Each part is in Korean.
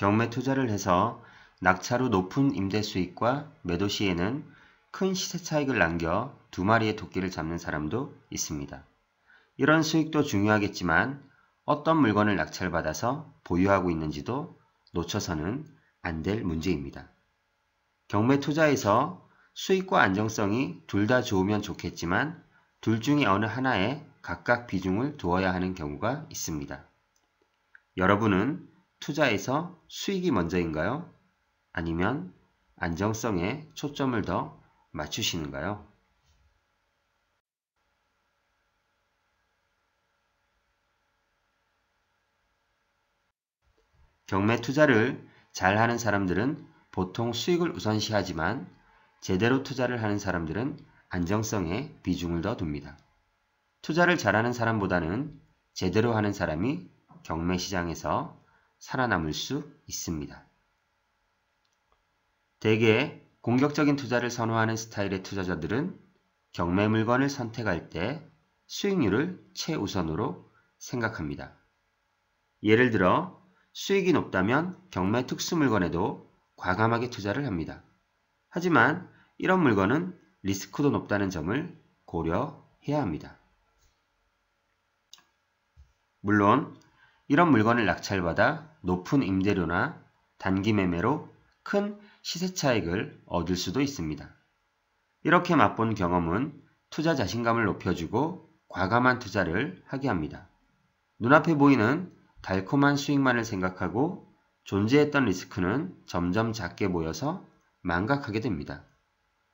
경매 투자를 해서 낙찰 후 높은 임대 수익과 매도 시에는 큰 시세 차익을 남겨 두 마리의 토끼를 잡는 사람도 있습니다. 이런 수익도 중요하겠지만 어떤 물건을 낙찰받아서 보유하고 있는지도 놓쳐서는 안 될 문제입니다. 경매 투자에서 수익과 안정성이 둘 다 좋으면 좋겠지만 둘 중에 어느 하나에 각각 비중을 두어야 하는 경우가 있습니다. 여러분은 투자에서 수익이 먼저인가요? 아니면 안정성에 초점을 더 맞추시는가요? 경매 투자를 잘하는 사람들은 보통 수익을 우선시하지만 제대로 투자를 하는 사람들은 안정성에 비중을 더 둡니다. 투자를 잘하는 사람보다는 제대로 하는 사람이 경매 시장에서 살아남을 수 있습니다. 대개 공격적인 투자를 선호하는 스타일의 투자자들은 경매 물건을 선택할 때 수익률을 최우선으로 생각합니다. 예를 들어 수익이 높다면 경매 특수 물건에도 과감하게 투자를 합니다. 하지만 이런 물건은 리스크도 높다는 점을 고려해야 합니다. 물론 이런 물건을 낙찰받아 높은 임대료나 단기 매매로 큰 시세 차익을 얻을 수도 있습니다. 이렇게 맛본 경험은 투자 자신감을 높여주고 과감한 투자를 하게 합니다. 눈앞에 보이는 달콤한 수익만을 생각하고 존재했던 리스크는 점점 작게 보여서 망각하게 됩니다.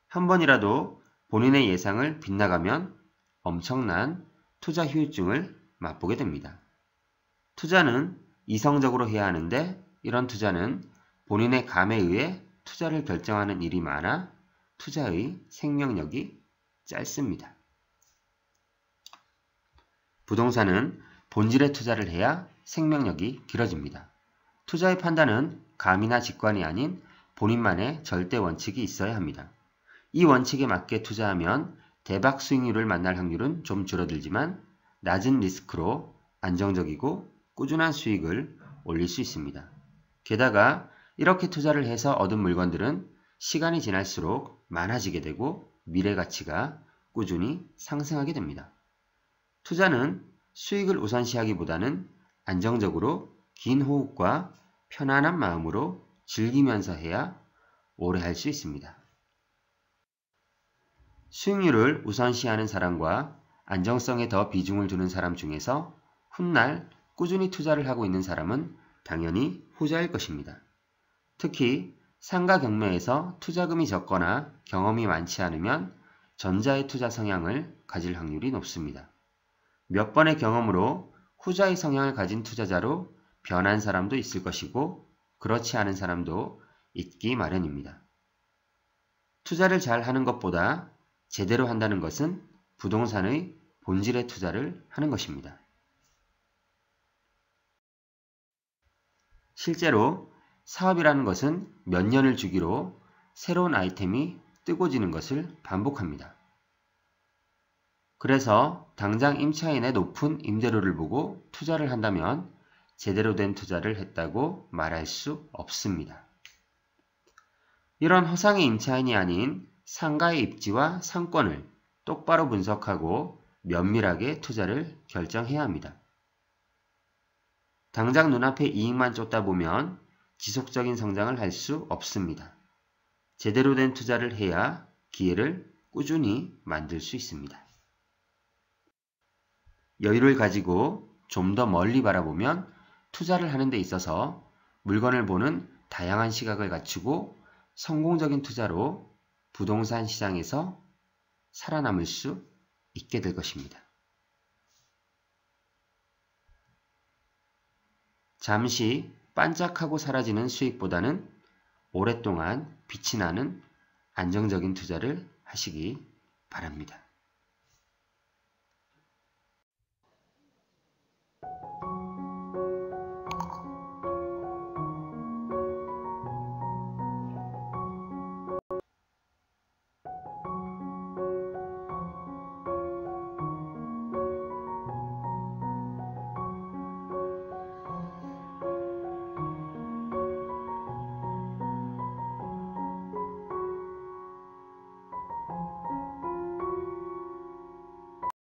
한 번이라도 본인의 예상을 빗나가면 엄청난 투자 후유증을 맛보게 됩니다. 투자는 이성적으로 해야 하는데 이런 투자는 본인의 감에 의해 투자를 결정하는 일이 많아 투자의 생명력이 짧습니다. 부동산은 본질의 투자를 해야 생명력이 길어집니다. 투자의 판단은 감이나 직관이 아닌 본인만의 절대 원칙이 있어야 합니다. 이 원칙에 맞게 투자하면 대박 수익률을 만날 확률은 좀 줄어들지만 낮은 리스크로 안정적이고 꾸준한 수익을 올릴 수 있습니다. 게다가 이렇게 투자를 해서 얻은 물건들은 시간이 지날수록 많아지게 되고 미래 가치가 꾸준히 상승하게 됩니다. 투자는 수익을 우선시하기보다는 안정적으로 긴 호흡과 편안한 마음으로 즐기면서 해야 오래 할 수 있습니다. 수익률을 우선시하는 사람과 안정성에 더 비중을 두는 사람 중에서 훗날 꾸준히 투자를 하고 있는 사람은 당연히 후자일 것입니다. 특히 상가 경매에서 투자금이 적거나 경험이 많지 않으면 전자의 투자 성향을 가질 확률이 높습니다. 몇 번의 경험으로 후자의 성향을 가진 투자자로 변한 사람도 있을 것이고 그렇지 않은 사람도 있기 마련입니다. 투자를 잘 하는 것보다 제대로 한다는 것은 부동산의 본질의 투자를 하는 것입니다. 실제로 사업이라는 것은 몇 년을 주기로 새로운 아이템이 뜨고지는 것을 반복합니다. 그래서 당장 임차인의 높은 임대료를 보고 투자를 한다면 제대로 된 투자를 했다고 말할 수 없습니다. 이런 허상의 임차인이 아닌 상가의 입지와 상권을 똑바로 분석하고 면밀하게 투자를 결정해야 합니다. 당장 눈앞에 이익만 쫓다 보면 지속적인 성장을 할 수 없습니다. 제대로 된 투자를 해야 기회를 꾸준히 만들 수 있습니다. 여유를 가지고 좀 더 멀리 바라보면 투자를 하는 데 있어서 물건을 보는 다양한 시각을 갖추고 성공적인 투자로 부동산 시장에서 살아남을 수 있게 될 것입니다. 잠시 반짝하고 사라지는 수익보다는 오랫동안 빛이 나는 안정적인 투자를 하시기 바랍니다.